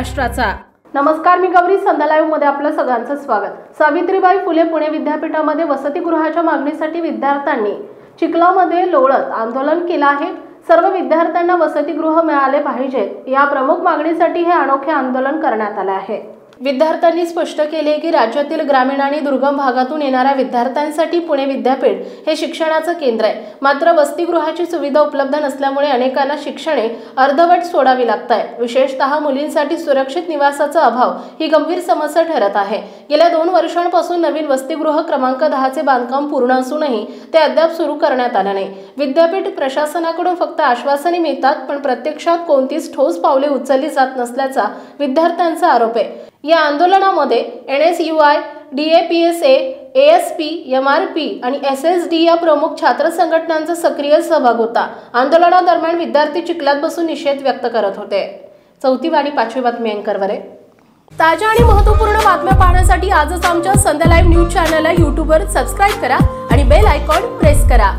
महाराष्ट्राचा। नमस्कार, मी गौरी। संध्या लाईव्ह मध्ये आपलं सगळ्यांचं स्वागत। सावित्रीबाई फुले पुणे विद्यापीठामध्ये वसतिगृहाच्या मागणीसाठी विद्यार्थ्यांनी चिखलामध्ये लोळत आंदोलन केलं आहे। सर्व विद्यार्थ्यांना वसतिगृह मिळाले पाहिजेत या प्रमुख मागणीसाठी हे अनोखे आंदोलन करण्यात आले आहे। विद्यार्थ्यांनी स्पष्ट केले की राज्यातील ग्रामीण आणि दुर्गम भागातून येणाऱ्या विद्यार्थ्यांसाठी पुणे विद्यापीठ हे शिक्षणाचं केंद्र आहे। मात्र वसतिगृहाची सुविधा उपलब्ध नसल्यामुळे अनेकांना शिक्षणे अर्धवट सोडावी लागत आहे। विशेषतः मुलींसाठी सुरक्षित निवासाचा अभाव ही गंभीर समस्या ठरत आहे। गेल्या 2 वर्षांपासून नवीन वसतिगृह क्रमांक 10 चे बांधकाम पूर्ण असूनही ते अद्याप सुरू करण्यात आले नाही। विद्यापीठ प्रशासनाकडून फक्त आश्वासने मिळतात, पण प्रत्यक्षात कोणतीच ठोस पावले उचलली जात नसल्याचा विद्यार्थ्यांचा आरोप आहे। या आंदोलनामध्ये NSUI, DAPSA, ASP, MRP आणि SSD या प्रमुख छात्र संघटनांचा सक्रिय सहभाग होता। आंदोलनादरम्यान विद्यार्थी चिखलात बसून निषेध व्यक्त करत होते। 4थी आणि 5वी बातमी अँकरवर आहे। ताज्या आणि महत्त्वपूर्ण बातम्या पाहण्यासाठी आजच आमच्या संध्या लाईव्ह न्यूज चॅनलला YouTube वर सबस्क्राइब करा आणि बेल आयकॉन प्रेस करा।